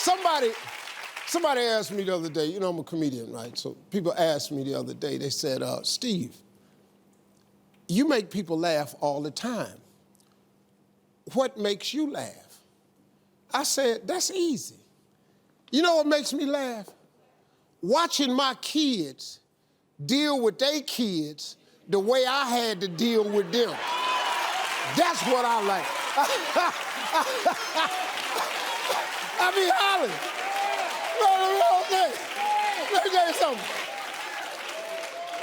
Somebody asked me the other day, you know, I'm a comedian, right? So people asked me the other day, they said, Steve, you make people laugh all the time. What makes you laugh? I said, that's easy. You know what makes me laugh? Watching my kids deal with their kids the way I had to deal with them. That's what I like. I be hollering. Let me tell you something.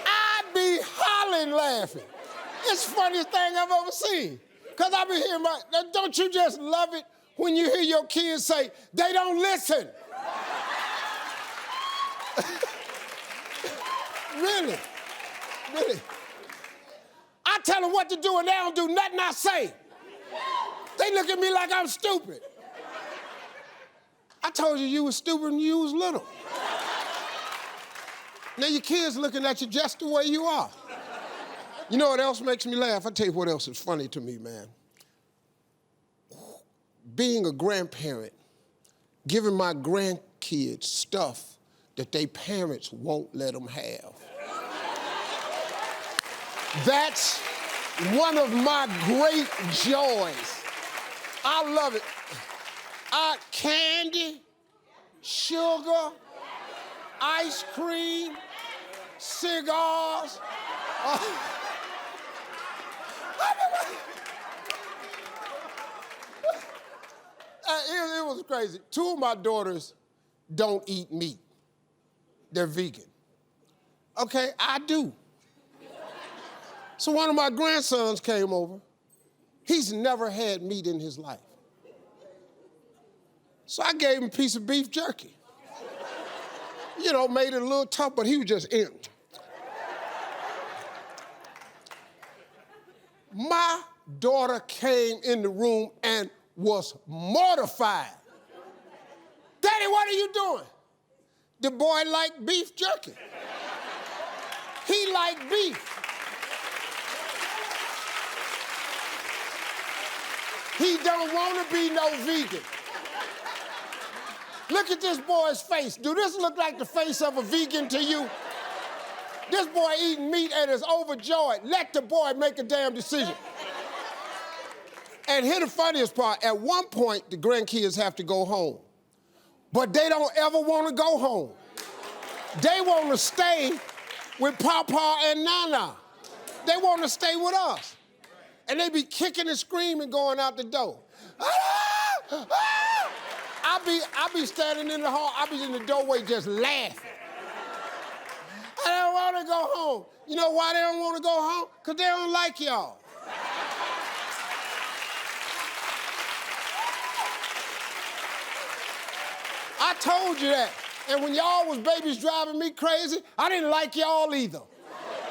I be hollering laughing. It's the funniest thing I've ever seen. Because I be hearing don't you just love it when you hear your kids say, they don't listen? Really? I tell them what to do and they don't do nothing I say. They look at me like I'm stupid. I told you was stupid when you was little. Now your kids looking at you just the way you are. You know what else makes me laugh? I'll tell you what else is funny to me, man. Being a grandparent, giving my grandkids stuff that their parents won't let them have. That's one of my great joys. I love it. Candy, sugar, ice cream, cigars. It was crazy. 2 of my daughters don't eat meat. They're vegan. Okay, I do. So one of my grandsons came over. He's never had meat in his life. So I gave him a piece of beef jerky. You know, made it a little tough, but he was just in. My daughter came in the room and was mortified. Daddy, what are you doing? The boy liked beef jerky. He liked beef. He don't want to be no vegan. Look at this boy's face. Do this look like the face of a vegan to you? This boy eating meat and is overjoyed. Let the boy make a damn decision. And here's the funniest part. At one point, the grandkids have to go home. But they don't ever want to go home. They want to stay with Papa and Nana. They want to stay with us. And they be kicking and screaming going out the door. I be standing in the hall, I be in the doorway just laughing. I don't want to go home. You know why they don't want to go home? Because they don't like y'all. I told you that. And when y'all was babies driving me crazy, I didn't like y'all either.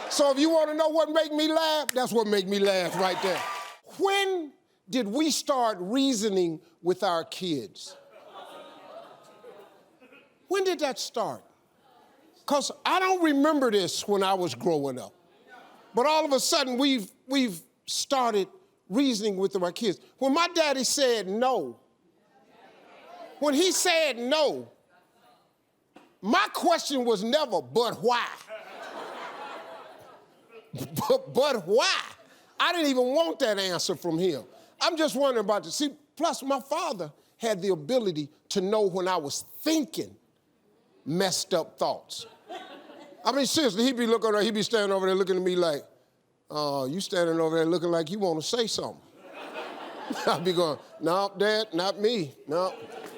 So if you want to know what make me laugh, that's what make me laugh right there. When did we start reasoning with our kids? When did that start? Because I don't remember this when I was growing up. But all of a sudden, we've started reasoning with our kids. When my daddy said no, when he said no, my question was never, but why? But why? I didn't even want that answer from him. I'm just wondering about this. See, plus my father had the ability to know when I was thinking messed up thoughts. I mean, seriously, he'd be standing over there looking at me like, oh, you standing over there looking like you want to say something. I'd be going, no, Dad, not me, no.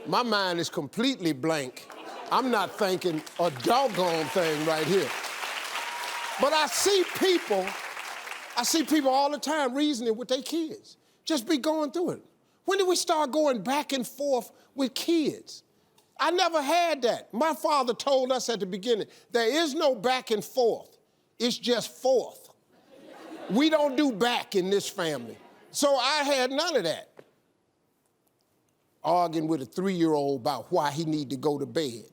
My mind is completely blank. I'm not thinking a doggone thing right here. But I see people all the time reasoning with their kids. Just be going through it. When did we start going back and forth with kids? I never had that. My father told us at the beginning, there is no back and forth. It's just forth. We don't do back in this family. So I had none of that. Arguing with a 3-year-old about why he need to go to bed.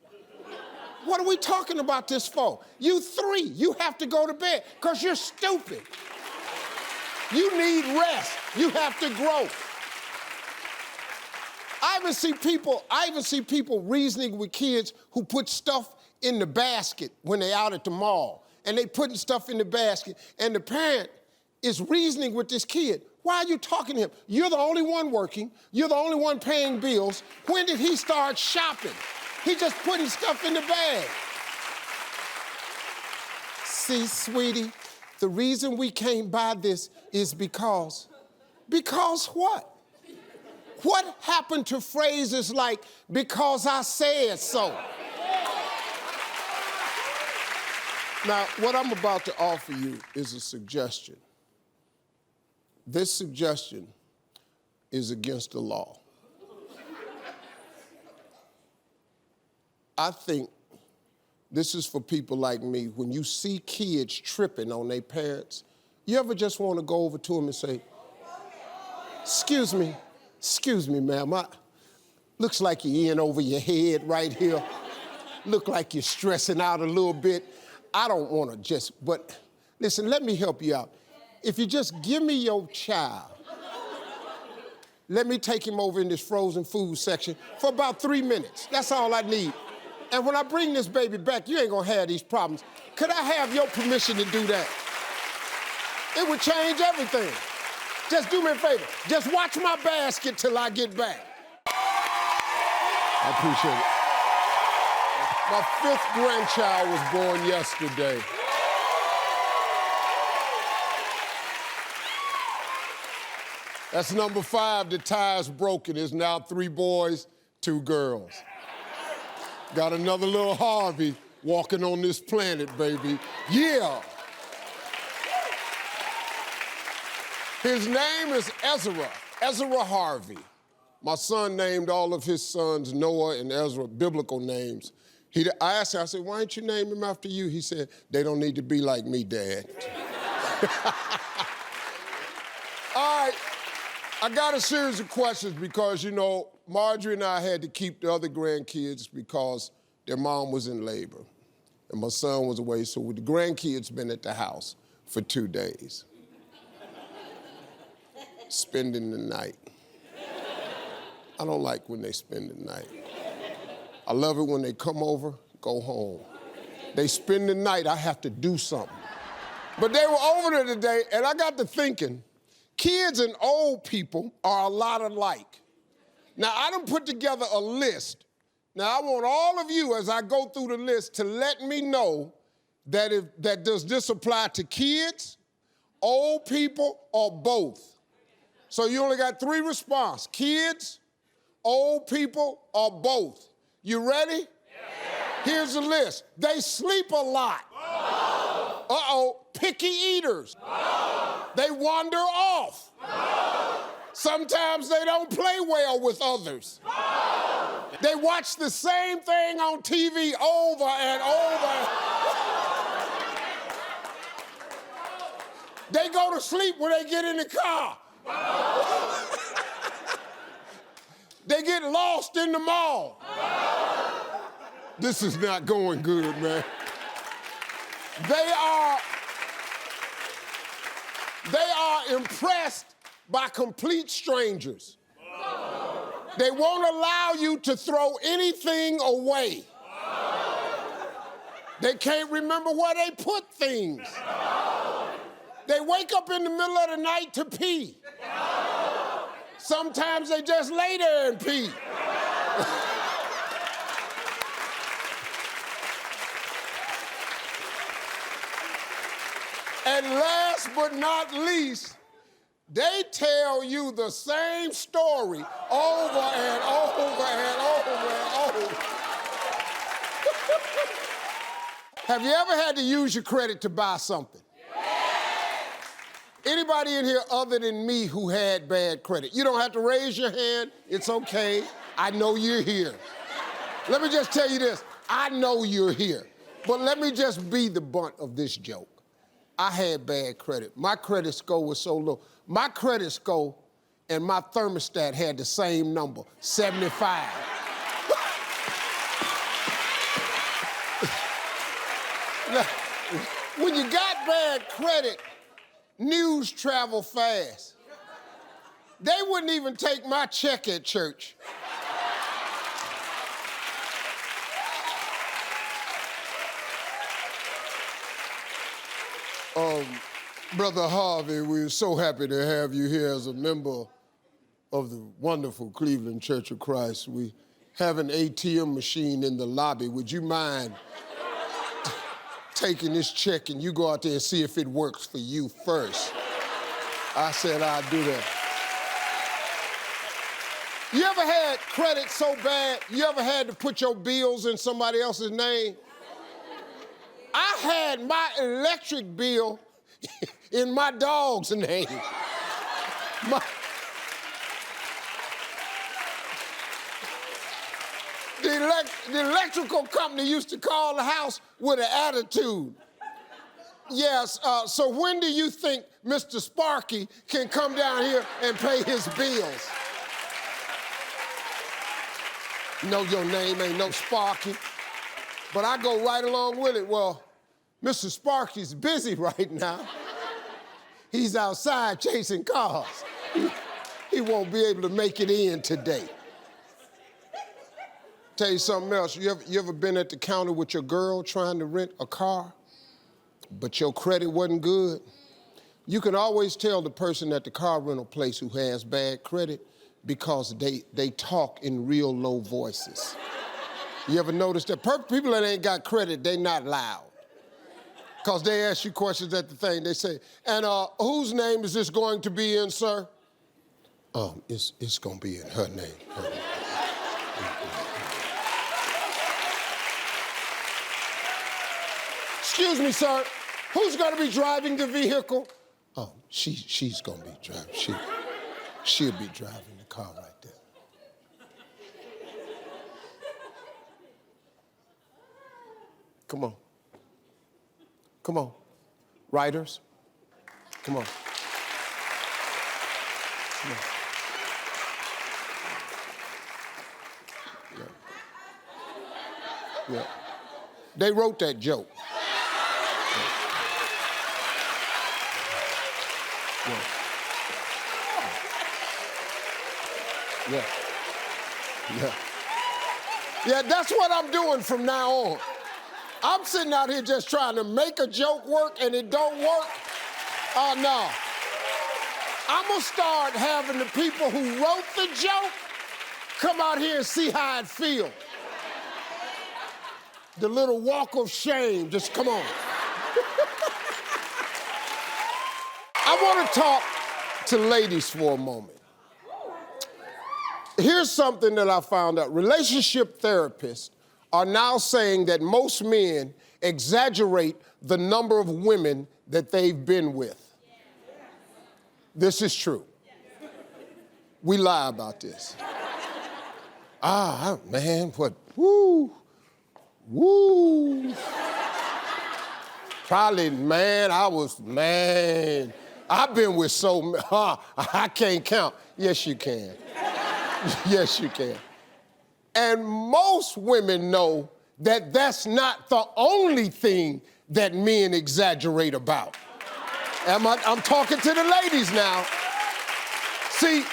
What are we talking about this for? You 3, you have to go to bed because you're stupid. You need rest. You have to grow. I I even see people reasoning with kids who put stuff in the basket when they're out at the mall. And they putting stuff in the basket, and the parent is reasoning with this kid. Why are you talking to him? You're the only one working. You're the only one paying bills. When did he start shopping? He just putting stuff in the bag. See, sweetie, the reason we can't buy this is because what? What happened to phrases like, because I said so? Now, what I'm about to offer you is a suggestion. This suggestion is against the law. I think this is for people like me. When you see kids tripping on their parents, you ever just want to go over to them and say, excuse me, ma'am, looks like you're in over your head right here. Look like you're stressing out a little bit. I don't want to but listen, let me help you out. If you just give me your child, let me take him over in this frozen food section for about 3 minutes. That's all I need. And when I bring this baby back, you ain't gonna have these problems. Could I have your permission to do that? It would change everything. Just do me a favor. Just watch my basket till I get back. I appreciate it. My 5th grandchild was born yesterday. That's number 5. The tie's broken. There's now 3 boys, 2 girls. Got another little Harvey walking on this planet, baby. Yeah. His name is Ezra Harvey. My son named all of his sons Noah and Ezra, biblical names. I asked him, I said, why didn't you name him after you? He said, they don't need to be like me, Dad. All right, I got a series of questions because, you know, Marjorie and I had to keep the other grandkids because their mom was in labor and my son was away, so the grandkids been at the house for 2 days, spending the night. I don't like when they spend the night. I love it when they come over, go home. They spend the night, I have to do something. But they were over there today, and I got to thinking, kids and old people are a lot alike. Now, I done put together a list. Now, I want all of you, as I go through the list, to let me know that does this apply to kids, old people, or both? So you only got 3 responses, kids, old people, or both. You ready? Yeah. Here's the list. They sleep a lot. Oh. Uh-oh, picky eaters. Oh. They wander off. Oh. Sometimes they don't play well with others. Oh. They watch the same thing on TV over and over. They go to sleep when they get in the car. They get lost in the mall. This is not going good, man. They are impressed by complete strangers. They won't allow you to throw anything away. They can't remember where they put things. They wake up in the middle of the night to pee. Sometimes they just lay there and pee. And last but not least, they tell you the same story over and over and over and over. Have you ever had to use your credit to buy something? Anybody in here other than me who had bad credit? You don't have to raise your hand. It's okay. I know you're here. Let me just tell you this. I know you're here. But let me just be the butt of this joke. I had bad credit. My credit score was so low. My credit score and my thermostat had the same number, 75. Now, when you got bad credit, news travel fast. They wouldn't even take my check at church. Brother Harvey, we're so happy to have you here as a member of the wonderful Cleveland Church of Christ. We have an ATM machine in the lobby. Would you mind taking this check and you go out there and see if it works for you first? I said I'd do that. You ever had credit so bad, you ever had to put your bills in somebody else's name? I had my electric bill in my dog's name. The electrical company used to call the house with an attitude. Yes, so when do you think Mr. Sparky can come down here and pay his bills? No, your name ain't no Sparky. But I go right along with it. Well, Mr. Sparky's busy right now. He's outside chasing cars. He won't be able to make it in today. Tell you something else. You ever been at the counter with your girl trying to rent a car, but your credit wasn't good? You can always tell the person at the car rental place who has bad credit because they talk in real low voices. You ever notice that? People that ain't got credit, they not loud. Because they ask you questions at the thing. They say, and whose name is this going to be in, sir? It's going to be in her name. Excuse me, sir. Who's going to be driving the vehicle? Oh, she's going to be driving. She'll be driving the car right there. Come on. Come on. Writers, come on. Come on. Yeah. Yeah. They wrote that joke. Yeah. Yeah. Yeah. Yeah, that's what I'm doing from now on. I'm sitting out here just trying to make a joke work and it don't work. Oh, no. I'm gonna start having the people who wrote the joke come out here and see how it feels. The little walk of shame, just come on. I want to talk to ladies for a moment. Here's something that I found out. Relationship therapists are now saying that most men exaggerate the number of women that they've been with. This is true. We lie about this. Man, what, woo. Probably, man, I've been with so many, I can't count. Yes, you can. Yes, you can. And most women know that that's not the only thing that men exaggerate about. I'm talking to the ladies now. See,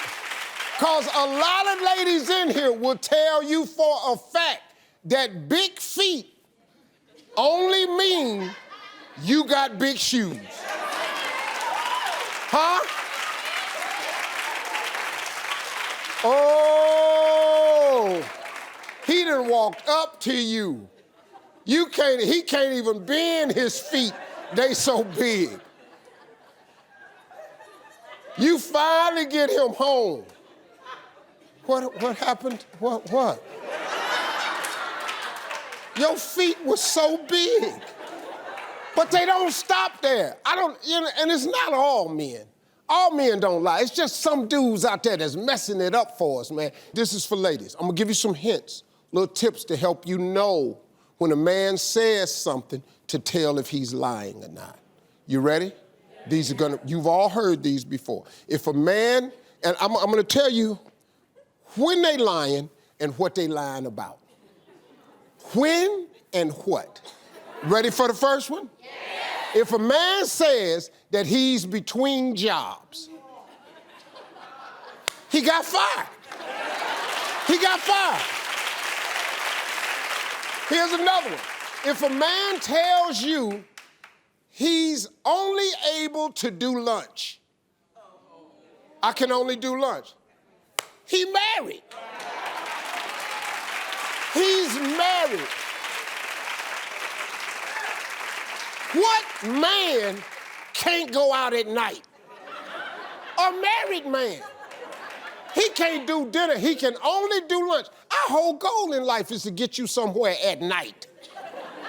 because a lot of ladies in here will tell you for a fact that big feet only mean you got big shoes. Huh? Oh, he done walked up to you. He can't even bend his feet. They so big. You finally get him home. What happened? What? Your feet were so big. But they don't stop there. And it's not all men. All men don't lie. It's just some dudes out there that's messing it up for us, man. This is for ladies. I'm gonna give you some hints, little tips to help you know when a man says something to tell if he's lying or not. You ready? You've all heard these before. If a man, and I'm gonna tell you when they lying and what they lying about. When and what. Ready for the first one? Yeah. If a man says that he's between jobs, he got fired. He got fired. Here's another one. If a man tells you He's only able to do lunch. I can only do lunch. He married. He's married. What man can't go out at night? A married man. He can't do dinner. He can only do lunch. Our whole goal in life is to get you somewhere at night.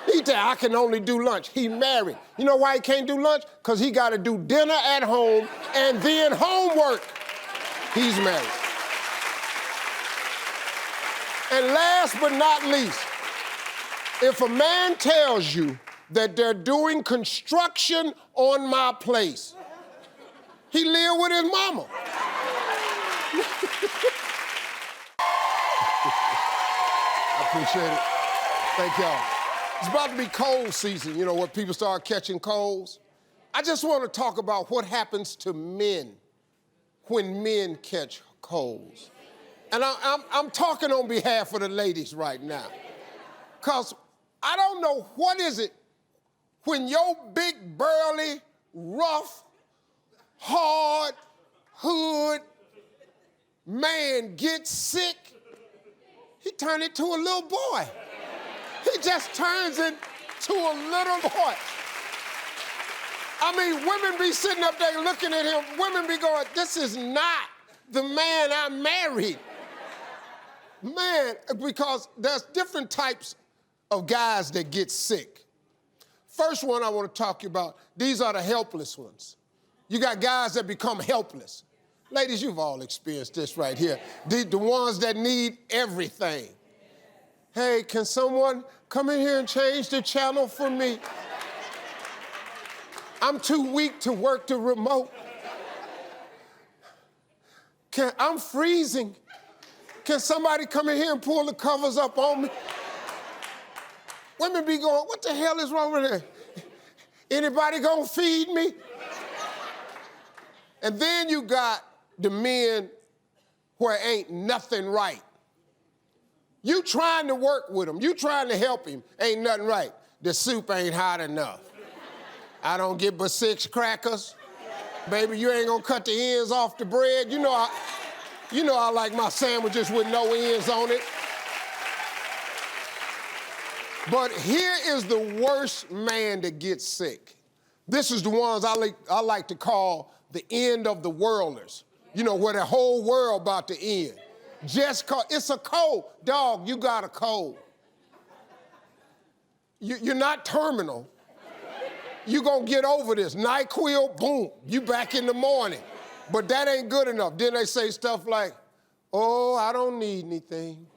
He said, I can only do lunch. He married. You know why he can't do lunch? Because he got to do dinner at home and then homework. He's married. And last but not least, if a man tells you that they're doing construction on my place, he live with his mama. I appreciate it. Thank y'all. It's about to be cold season, you know, where people start catching colds. I just want to talk about what happens to men when men catch colds. And I'm talking on behalf of the ladies right now. Because I don't know what is it when your big, burly, rough, hard, hood man gets sick, he turns into a little boy. He just turns into a little boy. I mean, women be sitting up there looking at him. Women be going, this is not the man I married. Man, because there's different types of guys that get sick. First one I want to talk to you about, these are the helpless ones. You got guys that become helpless. Ladies, you've all experienced this right here. The ones that need everything. Hey, can someone come in here and change the channel for me? I'm too weak to work the remote. I'm freezing. Can somebody come in here and pull the covers up on me? Women be going, what the hell is wrong with that? Anybody gonna feed me? And then you got the men where ain't nothing right. You trying to work with him, you trying to help him, ain't nothing right. The soup ain't hot enough. I don't get but 6 crackers. Baby, you ain't gonna cut the ends off the bread. You know I like my sandwiches with no ends on it. But here is the worst man that gets sick. This is the ones I like to call the end of the worlders. You know, where the whole world about to end. Just cause, it's a cold. Dog, you got a cold. You're not terminal. You gonna get over this. NyQuil, boom, you back in the morning. But that ain't good enough. Then they say stuff like, oh, I don't need anything.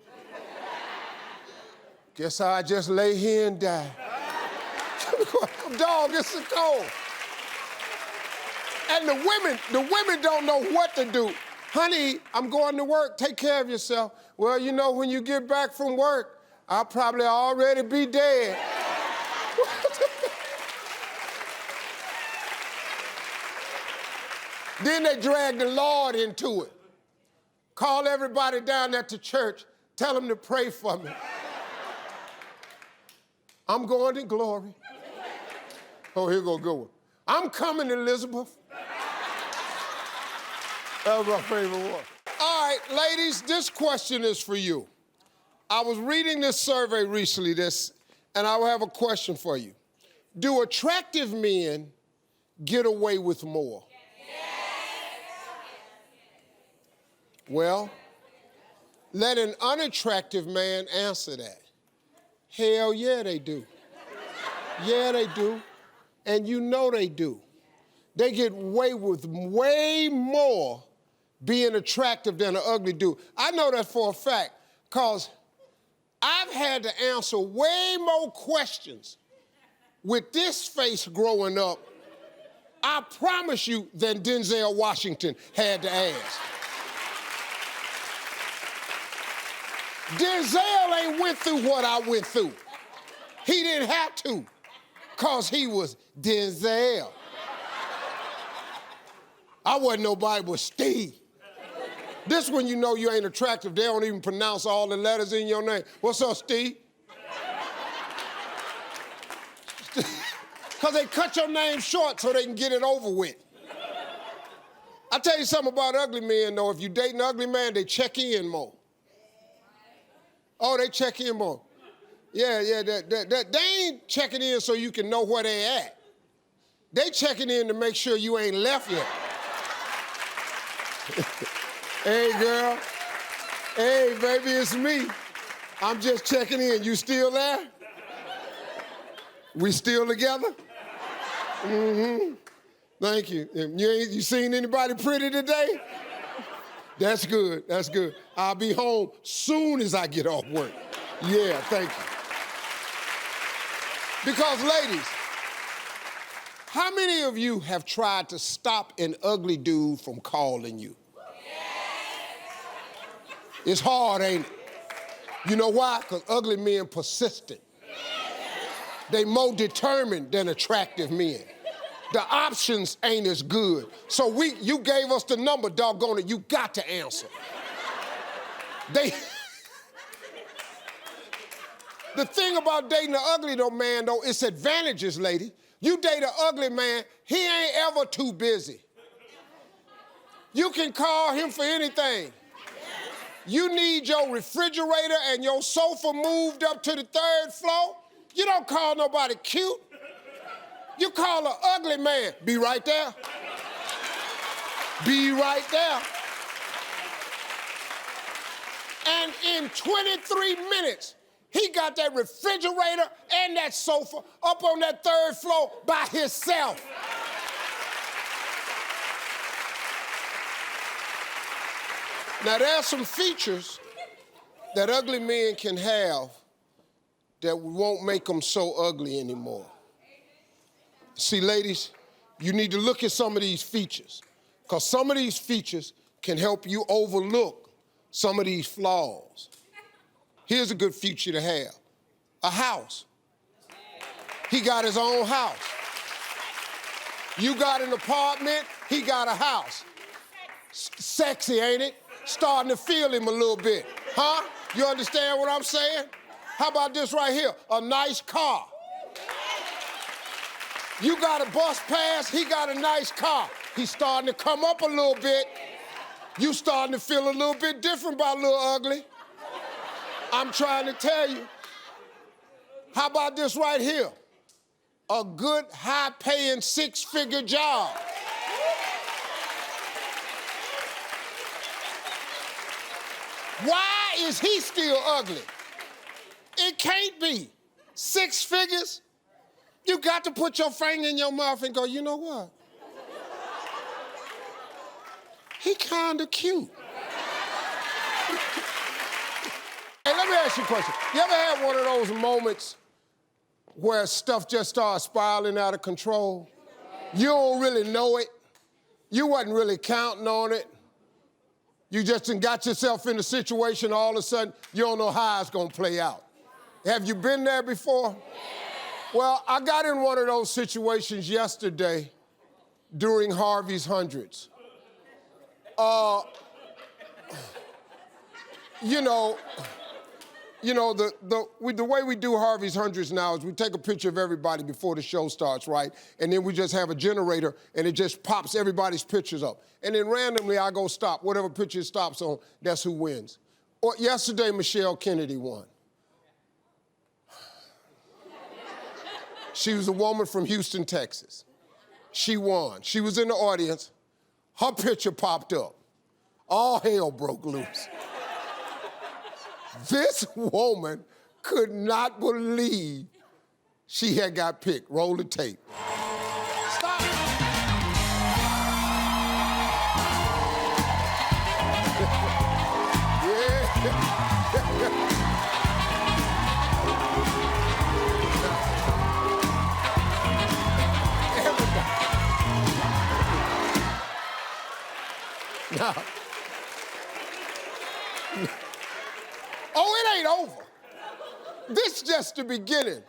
Guess I just lay here and die. Dog, it's a cold. And the women don't know what to do. Honey, I'm going to work, take care of yourself. Well, you know, when you get back from work, I'll probably already be dead. Then they drag the Lord into it. Call everybody down at the church, tell them to pray for me. I'm going to glory. Oh, here go a good one. I'm coming, Elizabeth. That was my favorite one. All right, ladies, this question is for you. I was reading this survey recently, and I will have a question for you. Do attractive men get away with more? Well, let an unattractive man answer that. Hell yeah, they do. Yeah, they do. And you know they do. They get away with way more being attractive than an ugly dude. I know that for a fact, because I've had to answer way more questions with this face growing up, I promise you, than Denzel Washington had to ask. Denzel ain't went through what I went through. He didn't have to, because he was Denzel. I wasn't nobody but Steve. This one you know you ain't attractive. They don't even pronounce all the letters in your name. What's up, Steve? Because they cut your name short so they can get it over with. I tell you something about ugly men, though. If you date an ugly man, they check in more. Oh, they check in more. Yeah, they ain't checking in so you can know where they at. They checking in to make sure you ain't left yet. Hey, girl. Hey, baby, it's me. I'm just checking in. You still there? We still together? Mm-hmm. Thank you. You seen anybody pretty today? That's good. That's good. I'll be home soon as I get off work. Yeah, thank you. Because, ladies, how many of you have tried to stop an ugly dude from calling you? It's hard, ain't it? You know why? Because ugly men persistent. They more determined than attractive men. The options ain't as good. So you gave us the number, doggone it, you got to answer. The thing about dating an ugly man, though, it's advantages, lady. You date an ugly man, he ain't ever too busy. You can call him for anything. You need your refrigerator and your sofa moved up to the 3rd floor. You don't call nobody cute. You call an ugly man. Be right there. Be right there. And in 23 minutes, he got that refrigerator and that sofa up on that 3rd floor by himself. Now, there are some features that ugly men can have that won't make them so ugly anymore. See, ladies, you need to look at some of these features, because some of these features can help you overlook some of these flaws. Here's a good feature to have: a house. He got his own house. You got an apartment, he got a house. Sexy, ain't it? Starting to feel him a little bit. Huh? You understand what I'm saying? How about this right here? A nice car. You got a bus pass, he got a nice car. He's starting to come up a little bit. You starting to feel a little bit different about little ugly. I'm trying to tell you. How about this right here? A good, high-paying, 6-figure job. Why is he still ugly? It can't be. 6 figures? You got to put your finger in your mouth and go, you know what? He kinda cute. Hey, let me ask you a question. You ever had one of those moments where stuff just starts spiraling out of control? You don't really know it. You wasn't really counting on it. You just got yourself in a situation, all of a sudden, you don't know how it's gonna play out. Have you been there before? Well, I got in one of those situations yesterday during Harvey's Hundreds. The way we do Harvey's Hundreds now is we take a picture of everybody before the show starts, right? And then we just have a generator and it just pops everybody's pictures up. And then randomly I go stop. Whatever picture it stops on, that's who wins. Or yesterday, Michelle Kennedy won. She was a woman from Houston, Texas. She won. She was in the audience. Her picture popped up. All hell broke loose. This woman could not believe she had got picked. Roll the tape. Stop. Now, oh, it ain't over. This is just the beginning.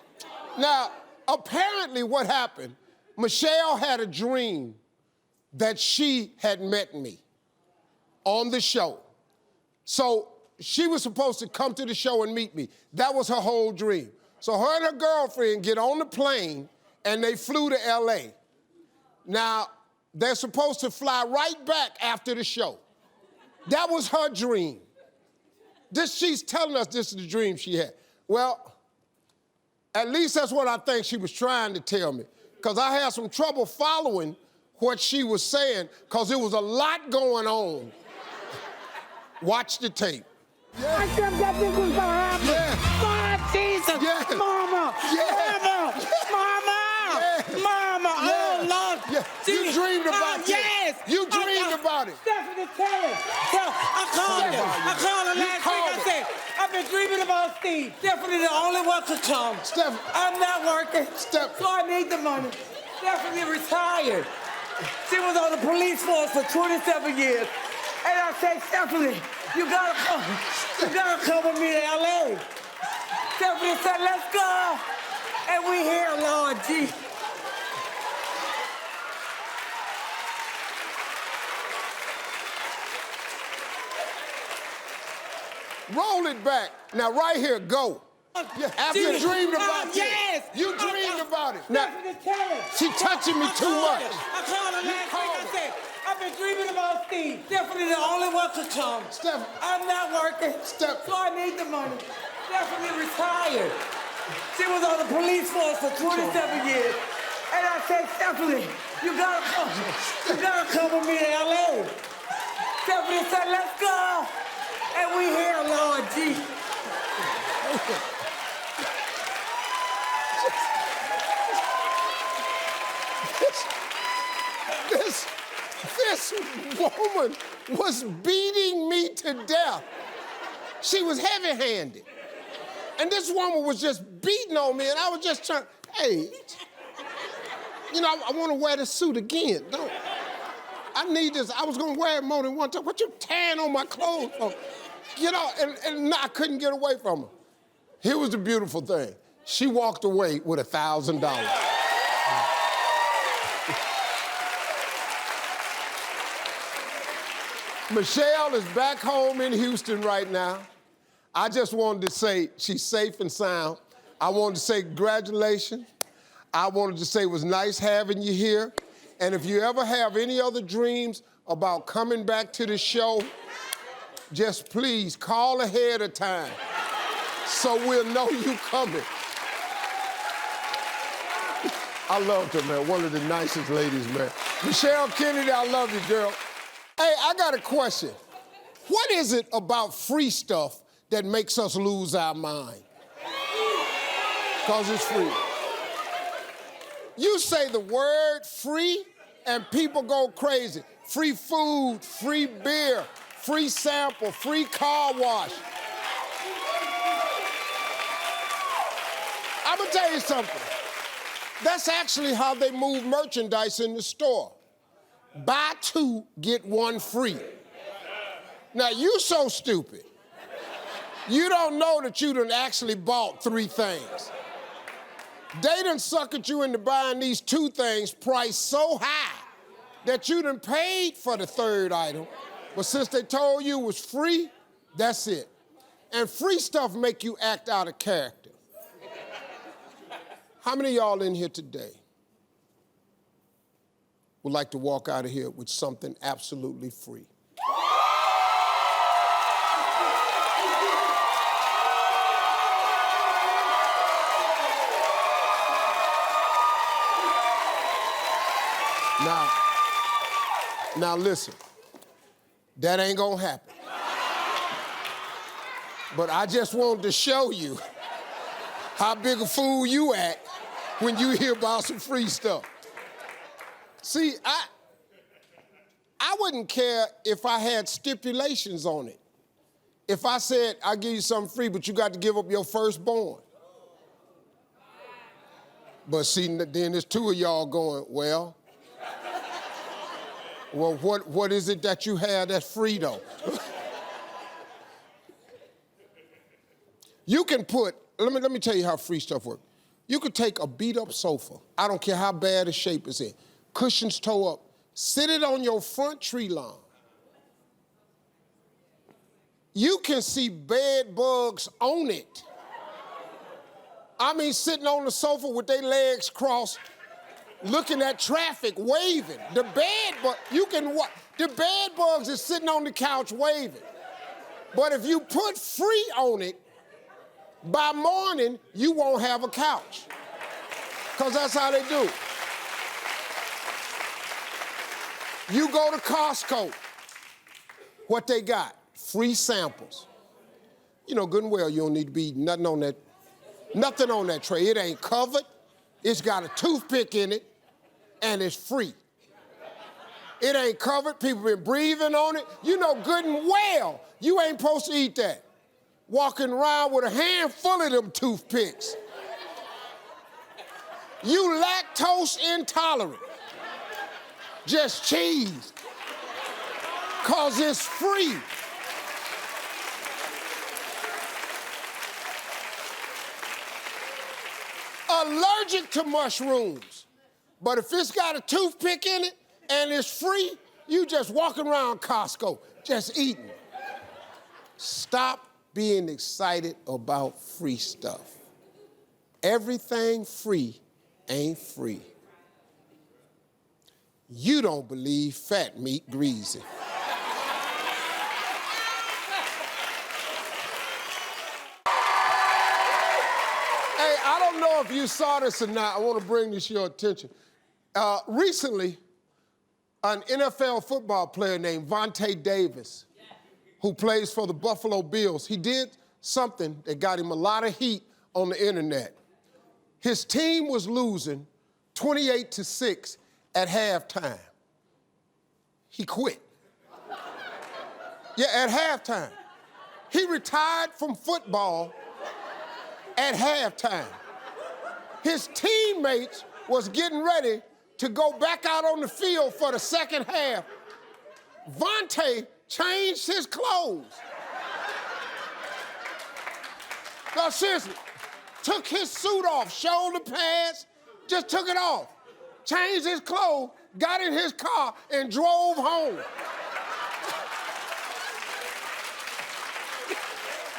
Now, apparently what happened, Michelle had a dream that she had met me on the show. So she was supposed to come to the show and meet me. That was her whole dream. So her and her girlfriend get on the plane and they flew to L.A. Now, they're supposed to fly right back after the show. That was her dream. She's telling us this is the dream she had. Well, at least that's what I think she was trying to tell me, because I had some trouble following what she was saying, because there was a lot going on. Watch the tape. Yeah. I thought that this was gonna happen. Yeah. Lord Jesus. Yeah. Mama. Yeah. Mama. Yeah. Mama. Yeah. Mama. Yeah. Oh, Lord. Yeah. You dreamed about this. Yes. You dreamed about it. Stephanie, tell her. I called her. I called her last week. I said, I've been dreaming about Steve. Stephanie, the only one could come. Stephanie. I'm not working. Stephanie. So I need the money. Stephanie retired. She was on the police force for 27 years. And I said, Stephanie, you gotta come. You gotta come with me to L.A. Stephanie said, let's go. And we here, Lord Jesus. Roll it back. Now, right here, go. Yeah, after you dreamed about yes. it. You dreamed about it. Now, Stephanie, tell her. she touching me too much. I called her last week. I said, I've been dreaming about Steve. Stephanie, the only one could come. Stephanie. I'm not working. Stephanie. So I need the money. Stephanie retired. She was on the police force for 27 years. And I said, Stephanie, you gotta come. You gotta come with me to L.A. Stephanie said, let's go. And we here, Lord Jesus. This woman was beating me to death. She was heavy-handed. And this woman was just beating on me, and I was just trying, hey, you know, I want to wear the suit again. I need this. I was going to wear it more than one time. What you tearing on my clothes for? You know, and I couldn't get away from her. Here was the beautiful thing. She walked away with $1,000. Michelle is back home in Houston right now. I just wanted to say she's safe and sound. I wanted to say congratulations. I wanted to say it was nice having you here. And if you ever have any other dreams about coming back to the show, just please call ahead of time so we'll know you coming. I loved her, man. One of the nicest ladies, man. Michelle Kennedy, I love you, girl. Hey, I got a question. What is it about free stuff that makes us lose our mind? Because it's free. You say the word free and people go crazy. Free food, free beer, free sample, free car wash. I'm gonna tell you something. That's actually how they move merchandise in the store. Buy two, get one free. Now, you so stupid. You don't know that you done actually bought 3 things. They done suckered you into buying these 2 things priced so high that you done paid for the 3rd item. But since they told you it was free, that's it. And free stuff make you act out of character. How many of y'all in here today would like to walk out of here with something absolutely free? Now listen, that ain't gonna happen. But I just wanted to show you how big a fool you act when you hear about some free stuff. See, I wouldn't care if I had stipulations on it. If I said, I'll give you something free, but you got to give up your firstborn. But see, then there's 2 of y'all going, well, what is it that you have that's free, though? You can put, let me tell you how free stuff works. You could take a beat-up sofa, I don't care how bad the shape is in, cushions toe up, sit it on your front tree lawn. You can see bed bugs on it. I mean, sitting on the sofa with their legs crossed, looking at traffic, waving. The bed bugs is sitting on the couch waving. But if you put free on it, by morning, you won't have a couch. Because that's how they do. You go to Costco, what they got? Free samples. You know good and well you don't need to be nothing on that tray. It ain't covered, it's got a toothpick in it, and it's free. It ain't covered, people been breathing on it. You know good and well you ain't supposed to eat that. Walking around with a handful of them toothpicks. You lactose intolerant. Just cheese. 'Cause it's free. Allergic to mushrooms. But if it's got a toothpick in it and it's free, you just walking around Costco, just eating. Stop being excited about free stuff. Everything free ain't free. You don't believe fat meat greasy. Hey, I don't know if you saw this or not. I want to bring this to your attention. Recently, an NFL football player named Vontae Davis, who plays for the Buffalo Bills, he did something that got him a lot of heat on the internet. His team was losing 28-6 at halftime. He quit. Yeah, at halftime. He retired from football at halftime. His teammates was getting ready to go back out on the field for the second half. Vontae changed his clothes. No, seriously, took his suit off, shoulder pads, just took it off, changed his clothes, got in his car, and drove home.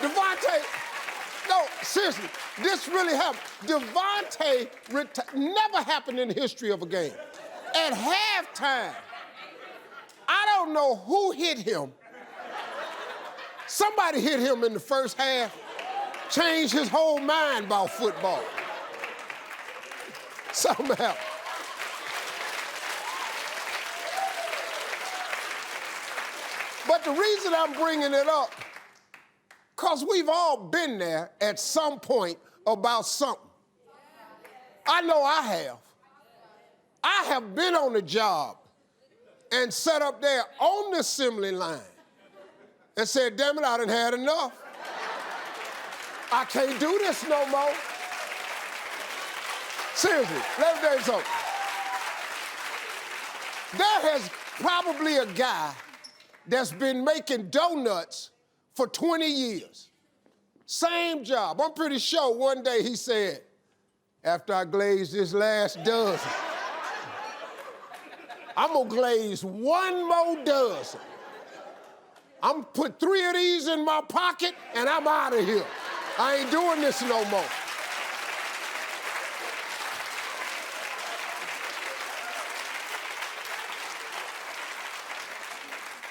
Devontae, no, seriously, this really happened. Devontae never happened in the history of a game. At halftime, I don't know who hit him. Somebody hit him in the first half, changed his whole mind about football. Somehow. But the reason I'm bringing it up, because we've all been there at some point about something. I know I have. I have been on a job and sat up there on the assembly line and said, damn it, I done had enough. I can't do this no more. Seriously, let me tell you something. There has probably a guy that's been making donuts for 20 years. Same job. I'm pretty sure one day he said, after I glaze this last dozen, I'm gonna glaze one more dozen. I'm gonna put 3 of these in my pocket and I'm out of here. I ain't doing this no more.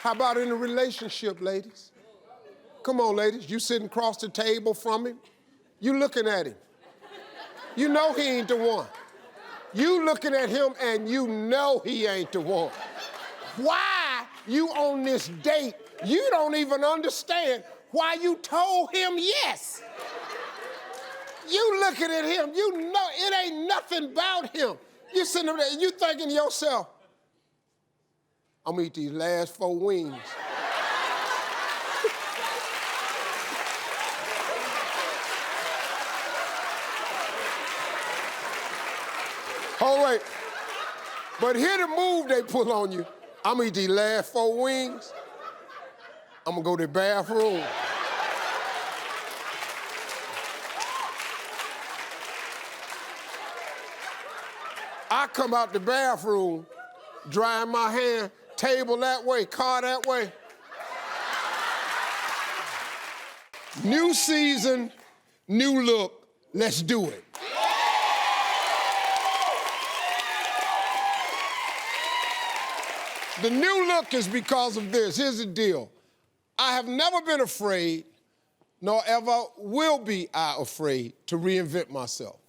How about in a relationship, ladies? Come on, ladies, you sitting across the table from him, you looking at him. You know he ain't the one. You looking at him and you know he ain't the one. Why you on this date, you don't even understand why you told him yes. You looking at him, you know it ain't nothing about him. You sitting up there and you thinking to yourself, I'm gonna eat these last 4 wings. All right, but here the move they pull on you. I'm gonna eat these last 4 wings. I'm gonna go to the bathroom. I come out the bathroom, drying my hand, table that way, car that way. New season, new look, Let's do it. The new look is because of this. Here's the deal. I have never been afraid, nor ever will be I afraid to reinvent myself.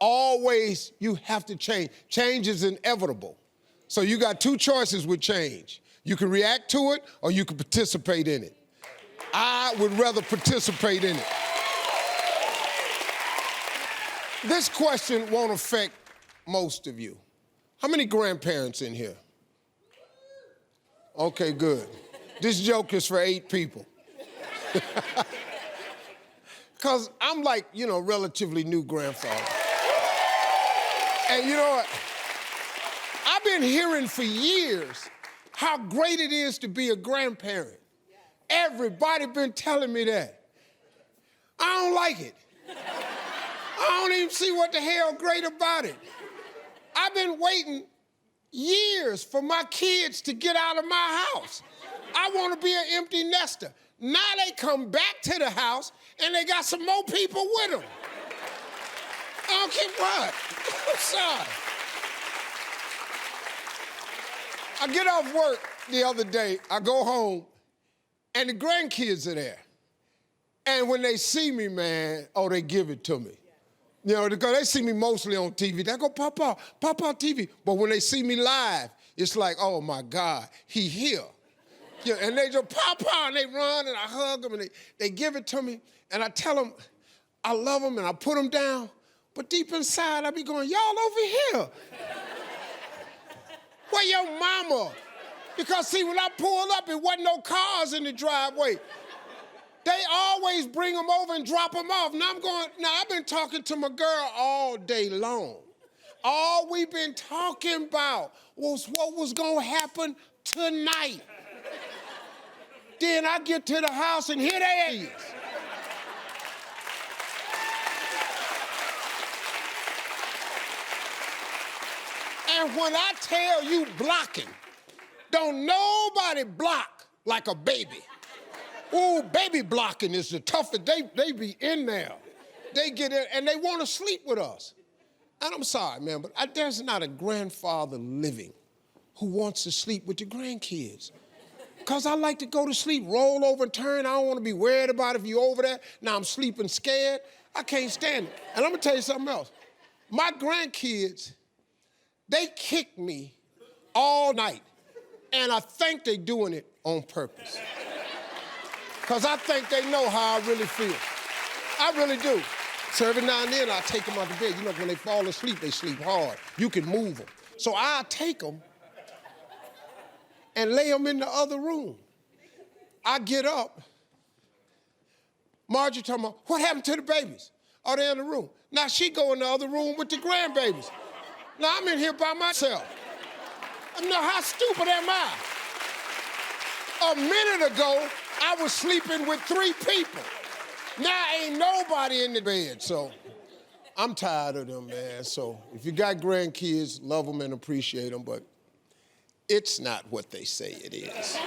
Always you have to change. Change is inevitable. So you got two choices with change. You can react to it or you can participate in it. I would rather participate in it. This question won't affect most of you. How many grandparents in here? Okay, good. This joke is for 8 people. Because I'm like, relatively new grandfather. And you know what? I've been hearing for years how great it is to be a grandparent. Everybody been telling me that. I don't like it. I don't even see what the hell great about it. I've been waiting years for my kids to get out of my house. I want to be an empty nester. Now they come back to the house and they got some more people with them. I don't care what. I'm sorry. I get off work the other day, I go home, and the grandkids are there. And when they see me, man, they give it to me. Because they see me mostly on TV. They go, Papa TV. But when they see me live, it's like, oh my God, he here. And they just, Papa, and they run, and I hug them, and they give it to me. And I tell them I love them, and I put them down. But deep inside, I be going, y'all over here. Where your mama? Because see, when I pulled up, it wasn't no cars in the driveway. They always bring them over and drop them off. Now I've been talking to my girl all day long. All we've been talking about was what was gonna happen tonight. Then I get to the house and here they is. And when I tell you blocking, don't nobody block like a baby. Ooh, baby blocking is the toughest. They be in there. They get in, and they want to sleep with us. And I'm sorry, man, but there's not a grandfather living who wants to sleep with the grandkids. Because I like to go to sleep, roll over and turn. I don't want to be worried about if you're over there. Now I'm sleeping scared. I can't stand it. And I'm going to tell you something else. My grandkids, they kick me all night. And I think they're doing it on purpose. Because I think they know how I really feel. I really do. So every now and then, I take them out of bed. When they fall asleep, they sleep hard. You can move them. So I take them and lay them in the other room. I get up. Margie talking about, what happened to the babies? Oh, they're in the room. Now she go in the other room with the grandbabies. Now I'm in here by myself. Now how stupid am I? A minute ago, I was sleeping with 3 people. Now ain't nobody in the bed, so I'm tired of them, man. So if you got grandkids, love them and appreciate them, but it's not what they say it is.